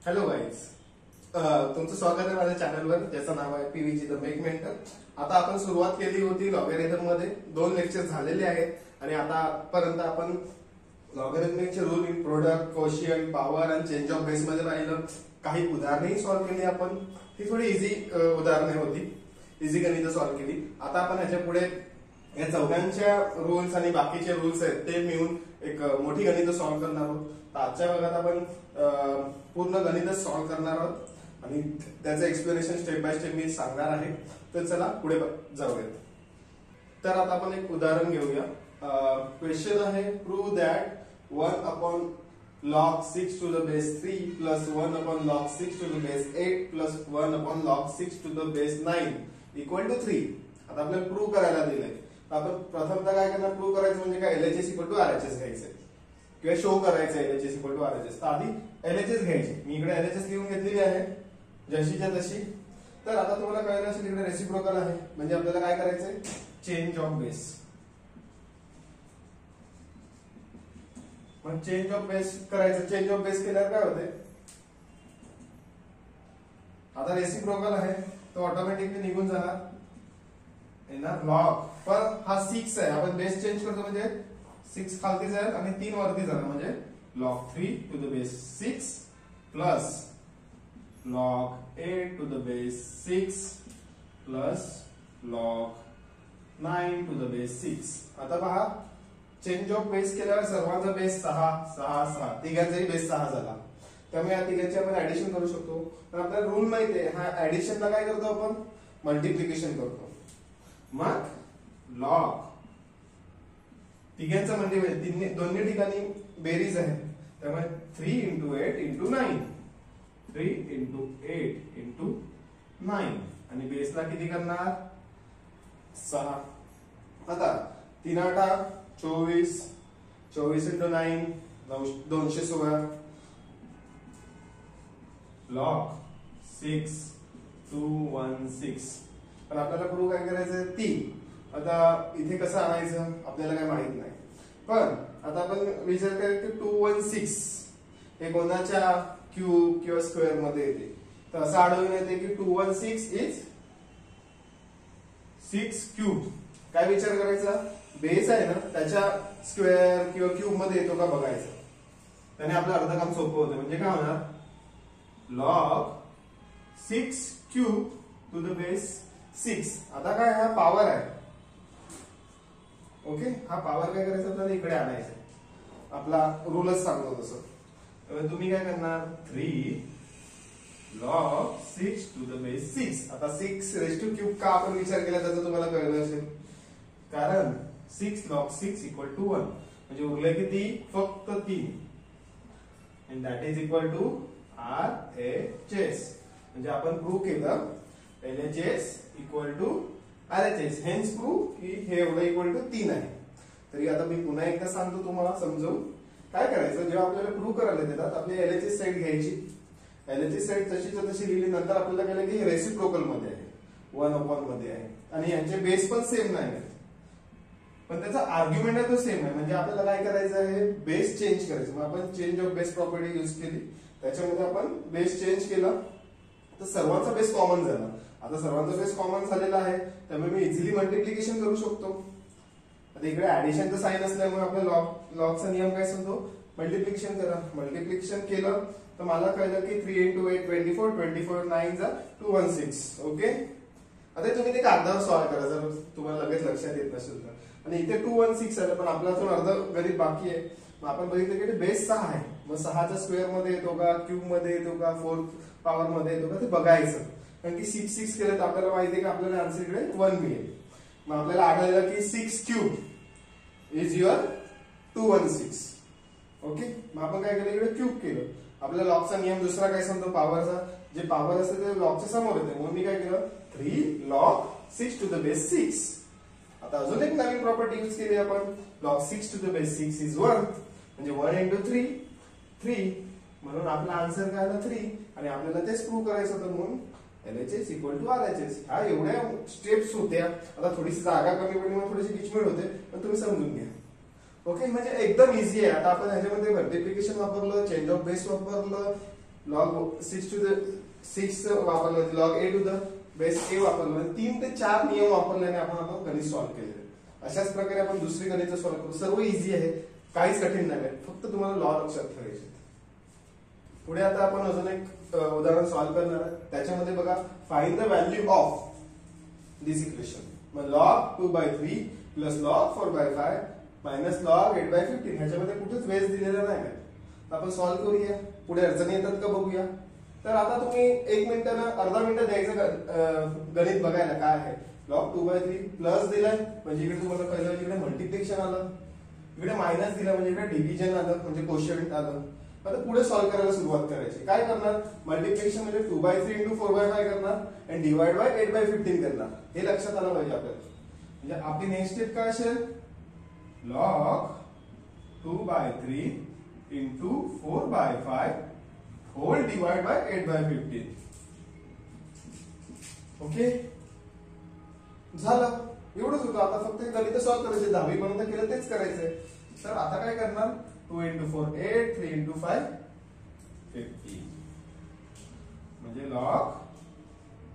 Hello guys, तुमचं स्वागत आहे माझ्या चॅनलवर ज्याचं नाव आहे पीव्हीजी द मेक मेंटर. आता आपण सुरुवात केली होती लॉगॅरिथम मध्ये, 2 लेक्चर झालेले आहेत आणि आतापर्यंत आपण लॉगॅरिथमिकचे rule in product, quotient, power आणि चेंज ऑफ बेस मध्ये पाहिलं. काही उदाहरणेही सॉल्व्ह केली आपण. ती थोडी इझी उदाहरणे होती, इझी गणित सॉल्व्ह केली. आता आपण ह्याच्या पुढे या चौघांच्या रूल्स आणि बाकीचे रूल्स आहेत ते मिळून एक मोठी गणित सॉल्व्ह करणार आहोत. तर आजच्या भागात आपण पूर्ण गणित सॉल्व्ह करणार आहोत आणि त्याचं एक्सप्लेनेशन स्टेप बाय स्टेप मी सांगणार आहे. तर चला पुढे जाऊया. तर आता आपण एक उदाहरण घेऊया. क्वेश्चन आहे, prove that 1 upon log 6 to the base 3 plus 1 upon log 6 to the base 8 plus 1 upon log 6 to the base 9 equal to 3. आता आपल्याला प्रूव्ह करायला दिलंय. आपण प्रथमतः काय करणार, प्रूव्ह करायचं म्हणजे काय, LHS इक्वल टू RHS घ्यायचंय किंवा शो करायचं LHS इक्वल टू RHS. तर आधी LHS घ्यायची. मी इकडे LHS लिहून घेतलेली आहे जशीच्या तशी. तर आता तुम्हाला कळलं असेल इकडे रेसिप्रोकल आहे म्हणजे आपल्याला काय करायचंय, चेंज ऑफ बेस. मग चेंज ऑफ बेस करायचं. चेंज ऑफ बेस केल्यावर काय होते, आता रेसिप्रोकल आहे तो ऑटोमॅटिकली निघून जाणार येणार लॉग. पण हा 6 आहे, आपण बेस चेंज करतो म्हणजे 6 खालती जाईल आणि 3 वरती जाणार म्हणजे log 3 to the base 6 plus log 8 to the base 6 plus log 9 to the base 6. आता पहा, चेंज ऑफ बेस केल्यावर सर्वांचा बेस 6 6 6, तिघांचाही बेस 6 झाला. त्यामुळे या तिघांचे आपण ऍडिशन करू शकतो. पण आपल्याला रूल माहिती आहे, हा ऍडिशनला काय करतो आपण, मल्टिप्लिकेशन करतो. मग लॉग तिघांचा म्हणजे दोन्ही ठिकाणी बेरीज आहे त्यामुळे 3 into 8 into 9, 3 into 8 into 9 आणि बेसला किती करणार 6. आता 3 8 24, 24 into 9 216 log 6 216. पण आपल्याला प्रूव्ह काय करायचं, 3. आता इथे कसं आणायचं आपल्याला काय माहित नाही. पण आता आपण विचार करूया की 216 हे कोणाच्या क्यूब किंवा स्क्वेअर मध्ये येते. तर असं आढळून येते की 216 इज 6 क्यूब. काय विचार करायचा, बेस आहे ना त्याच्या स्क्वेअर किंवा क्यूब मध्ये येतो का बघायचं. त्याने आपलं अर्ध काम सोपं होतं. म्हणजे काय होणार, log 6 cube two the base 6. आता काय, हा पॉवर आहे. ओके, हा पॉवर काय करायचा आपल्याला इकडे आणायचा. आपला रूलच सांगतो तसं. तुम्ही काय करणार, 3 log 6 टू द बेस 6. आता 6 रेज टू क्यूब का आपण विचार केला त्याचं तुम्हाला कळलं असेल. कारण 6 log 6 इक्वल टू 1 म्हणजे उरले किती, फक्त 3. and that is equal to RHS. म्हणजे आपण प्रूव्ह केलं LHS equal to RHS. Hence prove की हे एवढं इक्वल टू 3 आहे. तरी आता मी पुन्हा एकदा सांगतो तुम्हाला समजून. काय करायचं, जेव्हा आपल्याला प्रूव्ह करायला देतात आपली LHS साईड घ्यायची. LHS साईड तशीच्या तशी लिहिली. नंतर आपल्याला कळलं की रेसिप्रोकल मध्ये आहे, 1 अपॉन मध्ये आहे आणि यांचे बेस पण सेम नाही आहेत पण त्याचा आर्ग्युमेंट आहे तो सेम आहे. म्हणजे आपल्याला काय करायचं आहे, बेस चेंज करायचं. मग आपण change of base property use केली. त्याच्यामध्ये आपण बेस चेंज केला तर सर्वांचा बेस कॉमन झाला. आता सर्वांचा बेस कॉमन झालेला आहे त्यामुळे मी इझिली मल्टिप्लिकेशन करू शकतो. आता इकडे ऍडिशनचं साइन असल्यामुळे आपल्या लॉगचा नियम काय सांगतो, मल्टिप्लिकेशन करा. मल्टिप्लिकेशन केलं तर मला कळलं की 3 into 8 24, 24 9 जा 216. ओके, आता तुम्ही ते कागदावर सॉल्व्ह करा जर तुम्हाला लगेच लक्षात येत नसेल तर. आणि इथे 216 आलं पण आपला अजून अर्ध गणित बाकी आहे. मग आपण बघितलं की बेस 6 आहे. मग 6च्या स्क्वेअर मध्ये येतो का, क्यूब मध्ये येतो का, 4th पॉवर मध्ये येतो का ते बघायचं. कारण की 6 6 केलं तर आपल्याला माहिती आहे की आपल्याला आन्सर इकडे 1 मिळेल. मग आपल्याला आढळलं की 6 क्यूब इज युअर 216. ओके, मग आपण काय केलं, इकडे क्यूब केलं. आपल्या लॉगचा नियम दुसरा काय सांगतो, पॉवरचा. जे पॉवर असते ते लॉगच्या समोर येते. म्हणून मी काय केलं, 3 log 6 टू द बेस 6. आता अजून एक नवीन प्रॉपर्टी यूज केली आपण, log 6 to the base 6 is 1 म्हणजे 1 into 3 3. म्हणून आपला आन्सर काय आला 3 आणि आपल्याला तेच प्रूव्ह करायचं होतं. म्हणून LHS इक्वल टू RHS. हा एवढ्या स्टेप्स होत्या. आता थोडीशी जागा कमी पडली म्हणून थोडीशी किचमिड होते पण तुम्ही समजून घ्या. ओके, म्हणजे एकदम इझी आहे. आता आपण ह्याच्यामध्ये मल्टिप्लिकेशन वापरलं, चेंज ऑफ बेस वापरलं, लॉग 6 टू द 6 वापरलं, log a to the base a वापरलं, 3 ते 4 नियम वापरल्याने आपण गणित सॉल्व्ह केले. अशाच प्रकारे आपण दुसरी गणित सॉल्व्ह करू. सर्व इझी आहे, काहीच कठीण नाही. फक्त तुम्हाला लॉ लक्षात ठेवायचे. पुढे आता आपण अजून एक उदाहरण सॉल्व्ह करणार आहे. त्याच्यामध्ये बघा, find the value of this equation. मग log 2/3 plus log 4/5 minus log 8/15. ह्याच्यामध्ये कुठेच वेज दिलेला नाही. आपण सॉल्व्ह करूया. पुढे अडचणी येतात का बघूया. तर आता तुम्ही 1 मिनिटानं अर्धा मिनिट द्यायचं गणित बघायला काय आहे. लॉग 2/3 प्लस दिलाय म्हणजे इकडे तुम्हाला पहिलं इकडे मल्टिप्लिकेशन आलं, इकडे मायनस दिला म्हणजे इकडे डिव्हिजन आलं म्हणजे कोशंट आलं. आता पुढे सॉल्व्ह करायला सुरुवात करायची. काय करणार, मल्टिप्लिकेशन म्हणजे 2/3 इंटू 4/5 करणार आणि डिवाइड बाय 8/15 करणार. हे लक्षात आलं पाहिजे आपल्याला. म्हणजे आपली नेक्स्ट स्टेप काय असेल, log 2/3 into 4/5 whole divide by 8/15. Okay, झालं. एवढंच होतं. आता फक्त गणित सॉल्व्ह करायचे. 10वी पर्यंत केलं तेच करायचंय. तर आता काय करणार, 2 इंटू 4 8, 3 इंटू 5 50. म्हणजे लॉग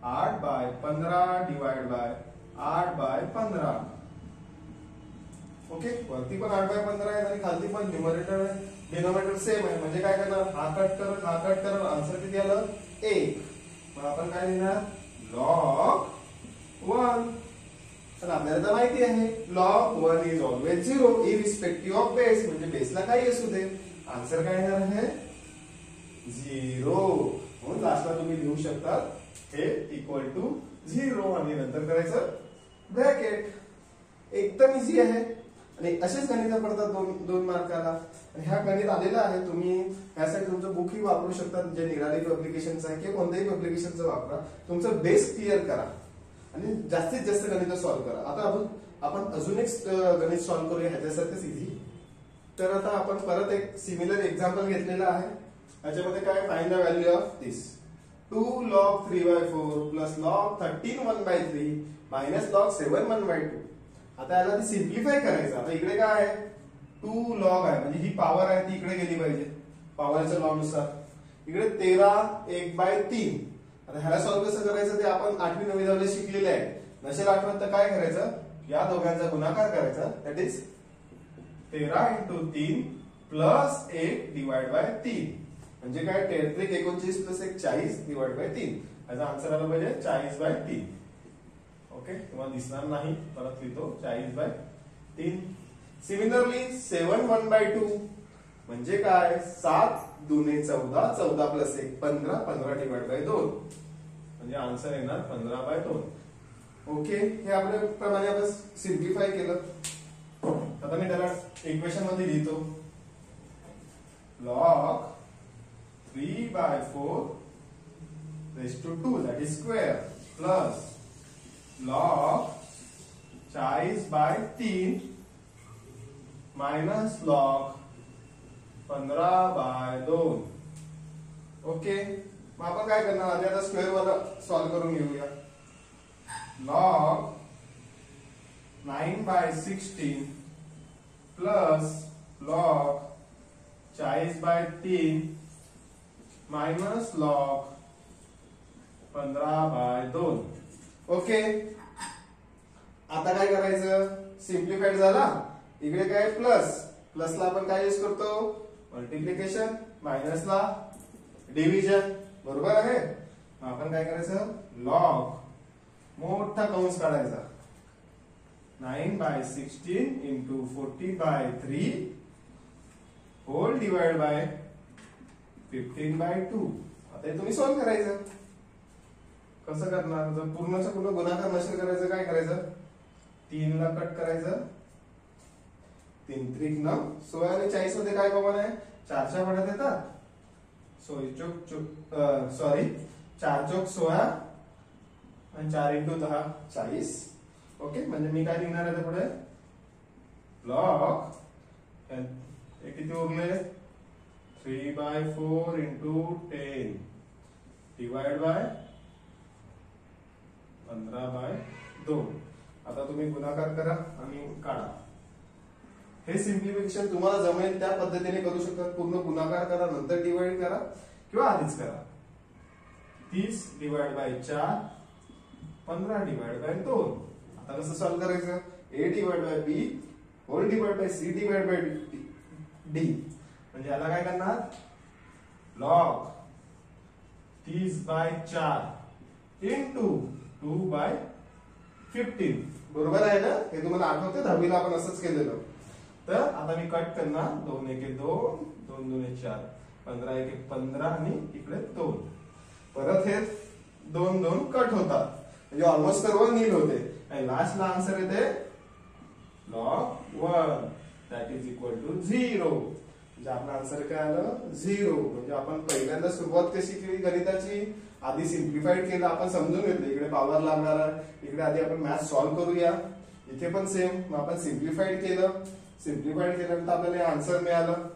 8/15 डिवाइड बाय 8/15. ओके, वरती पण 8/15 आहे आणि खालती पण न्यूमरेटर आहे, डिनोमिनेटर सेम आहे. म्हणजे काय करणार, हा कट कर, आन्सर किती आलं 1. मग आपण काय लिहिणार, लॉग 1. तर आपल्याला तर माहिती आहे log 1 is always 0 irrespective of base. म्हणजे बेसला काही असू दे, आन्सर काय येणार आहे 0. म्हणून लास्टला तुम्ही लिहू शकता हे इक्वल टू 0 आणि नंतर करायचं ब्रॅकेट. एकदम इझी आहे. आणि असेच गणित पडतात 2 मार्काला. आणि ह्या गणित आलेला आहे. तुम्ही यासाठी तुमचं बुकही वापरू शकता, जे निराली पब्लिकेशनचं आहे किंवा कोणत्याही पब्लिकेशनचं वापरा. तुमचं बेस क्लिअर करा आणि जास्तीत जास्त गणित सॉल्व्ह करा. आता आपण अजून एक गणित सॉल्व्ह करूया ह्याच्यासारखंच इझी. तर आता आपण परत एक सिमिलर एक्झाम्पल घेतलेला आहे. याच्यामध्ये काय, find the value of this. 2 log 3/4 plus log 13 1/3 minus log 7 1/2. आता याला सिम्प्लिफाय करायचं. आता इकडे काय आहे, 2 log आहे म्हणजे ही पॉवर आहे ती इकडे गेली पाहिजे पॉवरच्या लॉ नुसार. इकडे 13 1/3. आता ह्याला सॉल्व्ह कसं करायचं ते आपण 8वी 9वी 10वी शिकलेले आहे. नसेल आठवत तर काय करायचं, या दोघांचा गुणाकार करायचा. That is 13 into 3 plus 1 divide by 3. म्हणजे काय, 33 39 प्लस 1 40 डिवाइड बाय 3. याचा आन्सर आला पाहिजे 40/3. ओके, तुम्हाला दिसणार नाही, परत लिहितो 40/3. सिमिलरली 7 1/2 म्हणजे काय, 7 2 14 14 प्लस 1 15 15 डिवाइड बाय 2. म्हणजे आन्सर येणार 15/2. ओके, हे आपल्या प्रमाणे आपण सिम्प्लिफाय केलं. आता मी त्याला इक्वेशन मध्ये लिहितो, log 3/4 raised to 2 that is square plus log 40/3 minus log 15/2. Okay, मग आपण काय करणार, आधी आता स्क्वेअर वाला सॉल्व्ह करून घेऊया. log 9/16 plus log 40/3 minus log 15/2. Okay, आता काय करायचं, सिम्प्लिफाईड झाला. इकडे काय प्लस, प्लसला आपण काय यूज करतो, मल्टिप्लिकेशन, मायनसला डिव्हिजन. बरोबर आहे. आपण काय करायचं, लॉग मोठा कंस काढायचा, 9/16 इंटू 40/3 होल डिवाइड बाय 15/2. आता हे तुम्ही सॉल्व्ह करायचं. कसं करणार, जर पूर्णच्या पूर्ण गुणाकार नसेल करायचं, काय करायचं, 3 ला कट करायचं, 3 त्रिक 9, 16 आणि 40 मध्ये काय कॉमन आहे, 4 च्या पडत येतात. 4 चौक 16 आणि 4 इंटू 10 40. ओके, म्हणजे मी काय लिहिणार आहे पुढे, लॉग हे किती उरले, 3/4 इंटू 10 डिवाइड बाय 15/2. आता तुम्ही गुणाकार करा आणि काढा. हे सिम्प्लिफिकेशन तुम्हाला जमेल त्या पद्धतीने करू शकता. पूर्ण गुणाकार करा, नंतर डिवाइड करा, किंवा आधीच करा. 30 डिवाइड बाय 4, 15 डिवाइड बाय 2. आता कसं सॉल्व करायचं? a divide by b whole divide by c divide by d. म्हणजे याला काय करणार? Log 30 by 4 into 2 by 15. बरोबर आहे ना? हे तुम्हाला आठवते 10वी ला आपण असंच केलेलं. तर आता मी कट करणार. 2 1 2, 2 2 4, 15 1 15 आणि इकडे 2. परत हे 2 2 कट होतात म्हणजे ऑलमोस्ट सर्व नील होते आणि लास्टला आन्सर येते log 1 that is equal to 0. म्हणजे आपला आन्सर काय आलं? 0. म्हणजे आपण पहिल्यांदा सुरुवात कशी केली गणिताची? आधी सिम्प्लिफाईड केलं, आपण समजून घेतलं इकडे पॉवर लागणार आहे, इकडे आधी आपण मॅथ सॉल्व्ह करूया. इथे पण सेम, मग आपण सिम्प्लिफाईड केलं. सिम्प्लिफाईड केल्यानंतर आपल्याला आन्सर मिळालं.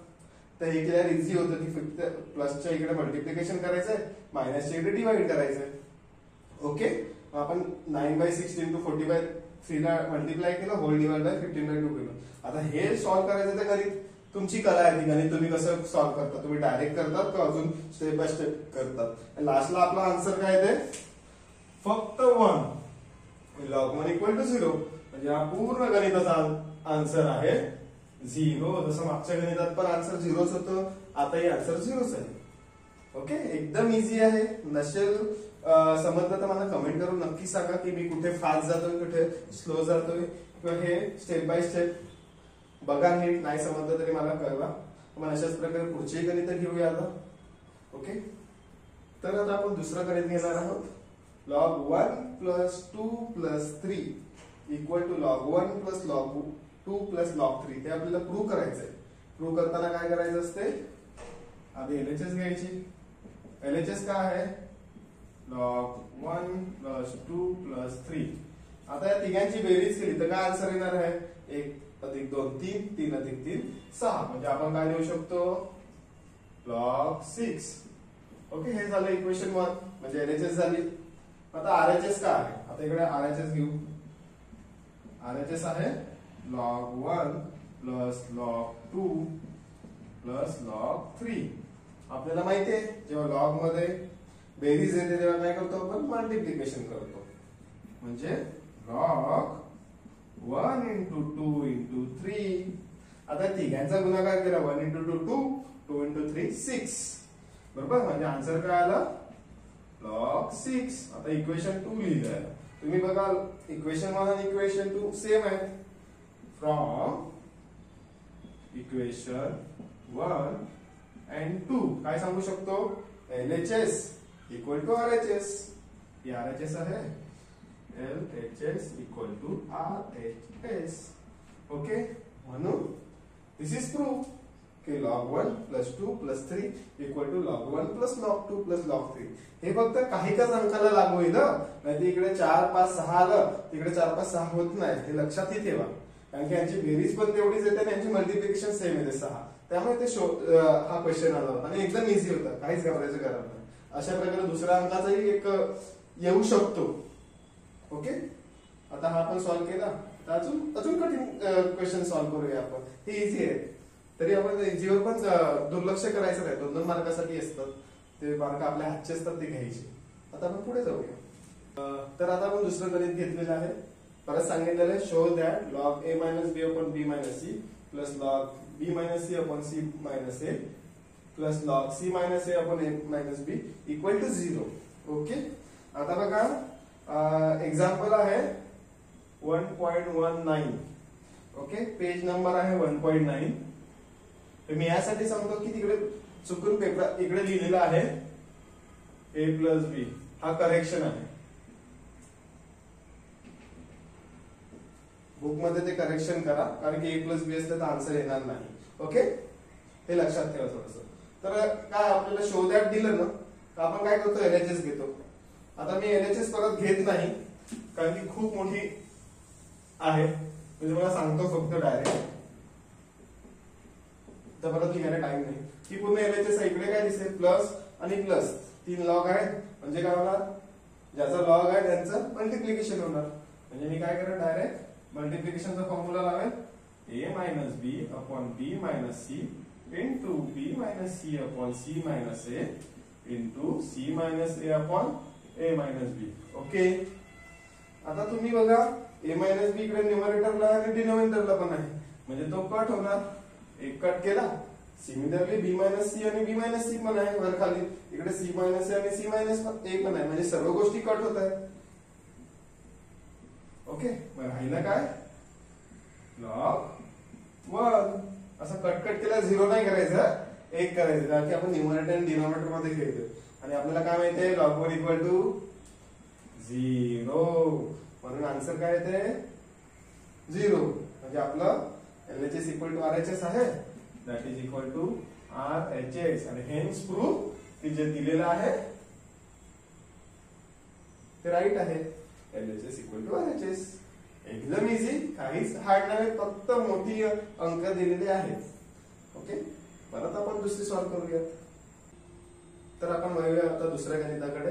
तर हे केल्यावर इझी होतं की फक्त प्लसच्या इकडे मल्टिप्लिकेशन करायचंय, मायनसच्या इकडे डिवाइड करायचंय. ओके, आपण 9/6 इंटू 40/3 ला मल्टिप्लाय केलं, होल डिवाइड बाय 15/2 केलं. आता हे सॉल्व्ह करायचं तर गणित तुमची कला आहे. ती गणित तुम्ही कसं सॉल्व्ह करता? तुम्ही डायरेक्ट करतात का अजून स्टेप बाय स्टेप करतात? लास्टला आपला आन्सर काय येते? फक्त 1. log 1 equal to 0. म्हणजे हा पूर्ण गणिताचा आन्सर आहे 0. जसं मागच्या गणितात पण आन्सर 0च होतं, आताही आन्सर 0च आहे. ओके, एकदम इझी आहे. नसेल समजलं तर मला कमेंट करून नक्की सांगा की मी कुठे फास्ट जातोय, कुठे स्लो जातोय, किंवा हे स्टेप बाय स्टेप बघा नीट. नाही समजलं तरी मला कळवा. मग अशाच प्रकारे पुढचे गणित घेऊया आता. ओके, तर आता आपण दुसरं गणित घेणार आहोत. log 1 plus 2 plus 3 equal to log 1 plus log 2 plus log 3. हे आपल्याला प्रूव्ह करायचंय. प्रूव्ह करताना काय करायचं असते? आधी एलएचएस घ्यायची. एलएचएस काय आहे? log 1 plus 2 plus 3. आता या तिघांची बेरीज केली तर काय आन्सर येणार आहे? 1 अधिक 2 3, 3 अधिक 3 6. म्हणजे आपण काय लिहू शकतो? log 6. ओके, हे झालं इक्वेशन 1. म्हणजे एलएचएस झाली. आता आरएचएस काय आहे? आता इकडे आरएचएस घेऊ. आरएचएस आहे log 1 plus log 2 plus log 3. आपल्याला माहिती आहे जेव्हा लॉग मध्ये बेरीज येते तेव्हा काय करतो आपण? मल्टिप्लिकेशन करतो. म्हणजे log 1 इंटू 2 इंटू 3. आता तिघांचा गुणाकार केला. 1 इंटू 2 2, 2 इंटू 3 6. बरोबर, म्हणजे आन्सर काय आला? log 6. आता इक्वेशन 2 लिहिलंय. तुम्ही बघा इक्वेशन 1 आणि इक्वेशन 2 सेम आहे. फ्रॉम इक्वेशन 1 and 2 काय सांगू शकतो? LHS equal to RHS. ही RHS आहे. LHS equal to RHS. Okay, म्हणून दिस इज प्रूफ की log 1 plus 2 plus 3 equal to log 1 plus log 2 plus log 3. हे फक्त काही काच अंकाला लागू होईल. नाही इकडे 4 5 6 आलं, तिकडे 4 5 6 होत नाही. हे लक्षातही ठेवा, कारण की यांची बेरीज पण तेवढीच येते आणि यांची मल्टिप्लिकेशन सेम येते 6. त्यामुळे ते हा क्वेश्चन आला होता आणि एकदम इझी होता. काहीच घाबरायचं कारण नाही. अशा प्रकारे दुसऱ्या अंकाचाही एक येऊ शकतो. ओके, आता हा आपण सॉल्व्ह केला. तर अजून कठीण क्वेश्चन सॉल्व्ह करूया आपण. हे इझी आहे तरी आपण इझीवर पण दुर्लक्ष करायचं नाही. 2-2 मार्कासाठी असतात ते मार्क, आपल्या हातचे असतात ते घ्यायचे. आता आपण पुढे जाऊया. तर आता आपण दुसरं गणित घेतलेलं आहे. परत सांगितलेलं आहे show that log a minus b upon b minus c plus log b minus c upon c minus a plus log c minus a upon a minus b equal to 0. Okay, आता बघा example आहे 1.19. Okay, page number आहे 1.9. तर मी यासाठी सांगतो की तिकडे चुकून पेपर इकडे लिहिलेला आहे a प्लस b. हा करेक्शन आहे. बुक मध्ये ते करेक्शन करा, कारण की a प्लस बी असतं तर आन्सर येणार नाही. ओके, हे लक्षात ठेवा थोडस. तर काय आपल्याला शो दॅट दिलं ना, तर आपण काय करतो? एलएचएस घेतो. आता मी एलएचएस परत घेत नाही कारण की खूप मोठी आहे. म्हणजे मला सांगतो फक्त डायरेक्ट, तर परत लिहायला टाइम नाही. ही पूर्ण एलएचएस इकडे काय दिसेल? प्लस आणि प्लस 3 लॉग आहेत. म्हणजे काय होणार? ज्याचा लॉग आहे त्यांचं मल्टिप्लिकेशन होणार. म्हणजे मी काय करेन? डायरेक्ट मल्टिप्लिकेशनचा फॉर्म्युला लावेल a minus b upon b minus c into b minus c upon c minus a into c minus a upon a minus b. Okay, आता तुम्ही बघा ए मायनस बी इकडे न्यूमरेटरला आणि डिनोमिनेटरला पण आहे, म्हणजे तो कट होणार. एक कट केला. सिमिलरली बी मायनस सी आणि बी मायनस सी पण आहे वर खाली, इकडे सी मायनस ए आणि सी मायनस ए पण आहे, म्हणजे सर्व गोष्टी कट होत आहेत. ओके, मग राहिलं काय? लॉग 1. असं कट केला 0 नाही करायचं, 1 करायचं, कारण की आपण न्यूमरेटर आणि डिनोमिनेटर मध्ये खेळतोय आणि आपल्याला काय माहितीये लॉग 1 इक्वल टू 0, म्हणून आन्सर काय येते 0. म्हणजे आपलं LHS इक्वल टू RHS आहे, that is equal to RHS. आणि हेन्स प्रूफ की जे दिलेलं आहे ते राईट आहे. LHS equal to RHS. एकदम इझी, काहीच हार्ड नाही, फक्त मोठी अंक दिलेले आहेत. ओके, परत आपण दुसरी सॉल्व्ह करूयात. तर आपण वळूया आता दुसऱ्या गणिताकडे.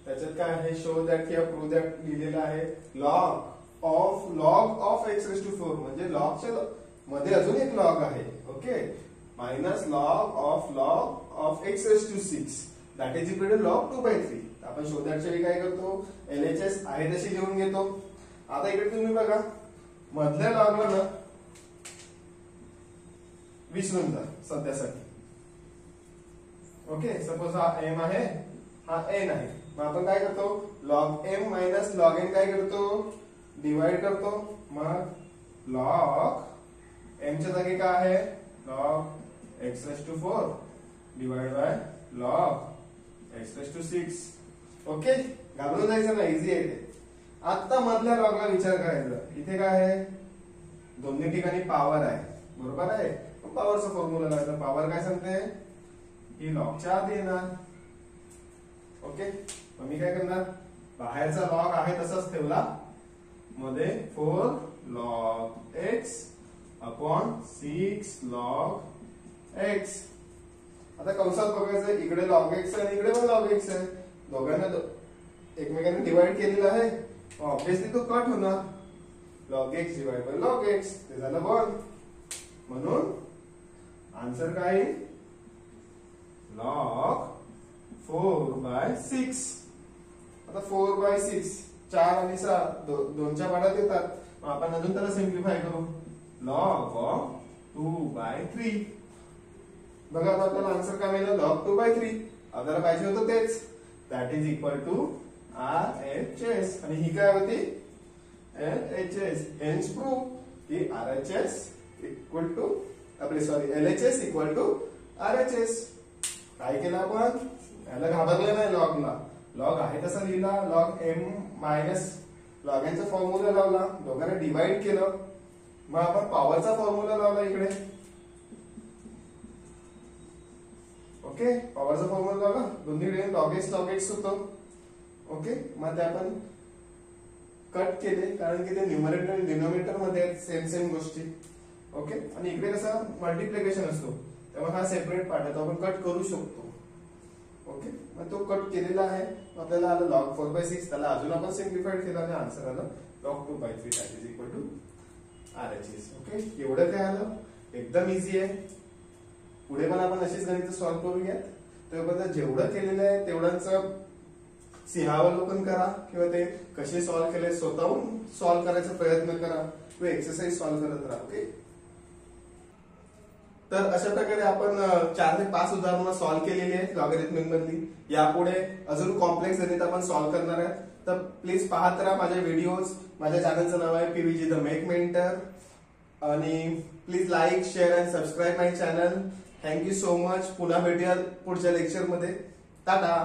त्याच्यात काय आहे, शो दॅट किंवा प्रूव्ह दॅट लिहिलेलं आहे. Log of x raise to 4, म्हणजे लॉगच्या मध्ये अजून एक लॉग आहे. Okay, minus log of x raise to 6, that is equal to log 2/3. आपण शो दॅटच्या वेळी काय करतो, LHS आहे तशी लिहून घेतो. आता इकडे तुम्ही बघा, मधल्या लॉगला ना विसरून जा सध्यासाठी. ओके, सपोज हा m आहे, हा n आहे, मग आपण काय करतो, log m minus log n काय करतो, डिवाइड करतो. मग लॉग m च्या जागी काय आहे, log x raise to 4 divide by log x raise to 6. Okay, घाबरून जायचं ना, इझी आहे ते. आता मधल्या लॉगला विचार करायचा. इथे काय आहे, दोन्ही ठिकाणी पॉवर आहे, बरोबर आहे. पॉवरचा फॉर्म्युला लावायचा. पॉवर काय सांगते, ही लॉगच्या आत येणार. ओके, मग मी काय करणार, बाहेरचा लॉग आहे तसाच ठेवला, मध्ये 4 log x upon 6 log x. आता कंसात बघायचं, इकडे लॉग x आहे आणि इकडे पण लॉग x आहे. दोघांना एकमेकांना डिवाइड केलेलं आहे, ऑब्वियसली तो कट होणार. Log x divide by log x, ते झालं 1. म्हणून आन्सर काय, लॉग 4/6. आता 4/6, 4 आणि 6 दोनच्या पाड्यात येतात, मग आपण अजून त्याला सिम्प्लिफाय करू. Log of 2/3. बघा आता आपल्याला आन्सर काय मिळालं, लॉग 2/3. आपल्याला पाहिजे होतं तेच, that is equal to RHS. आणि ही काय होती, LHS. हेन्स प्रूफ की RHS equal to LHS equal to RHS. काय केलं आपण, याला घाबरलं नाही लॉगला, लॉग आहे तसा लिहिला. Log m minus log n चा फॉर्म्युला लावला, दोघांना डिवाइड केलं. मग आपण पॉवरचा फॉर्म्युला लावला इकडे. ओके, पॉवरचा फॉर्म्युला लावला, दोन्ही लॉग x होतं. ओके, मग ते आपण कट केले, कारण की ते न्यूमरेटर आणि डिनोमिनेटर मध्ये आहेत, सेम गोष्टी. ओके, आणि इकडे कसा मल्टिप्लिकेशन असतो, त्यामुळे हा सेपरेट पार्ट आहे, तो आपण कट करू शकतो. ओके, मग तो कट केलेला आहे. आपल्याला आलं लॉग 4/6. त्याला अजून आपण सिम्प्लिफाईड केला आणि आन्सर आलं log 2/3, that is equal to RHS. Okay, एवढं काय आलं, एकदम इझी आहे. पुढे पण आपण अशीच गणित सॉल्व्ह करूयात. त्याबद्दल जेवढं केलेलं आहे तेवढ्यांचं सिंहावलोकन करा, किंवा ते कसे सॉल्व्ह केले स्वतःहून सॉल्व्ह करायचा प्रयत्न करा, किंवा एक्सरसाइज सॉल्व्ह करत राहा. ओके, तर अशा प्रकारे आपण 4 ते 5 उदाहरणं सॉल्व्ह केलेली आहेत लॉगॅरिथमिक मधली. यापुढे अजून कॉम्प्लेक्स गणित आपण सॉल्व्ह करणार आहे. तर प्लीज पाहत राहा माझे व्हिडिओज. माझ्या चॅनलचं नाव आहे PVG द मेक मेंटर. आणि please like, share and subscribe my channel. Thank you so much. पुन्हा भेटूया पुढच्या लेक्चर मध्ये. टाटा.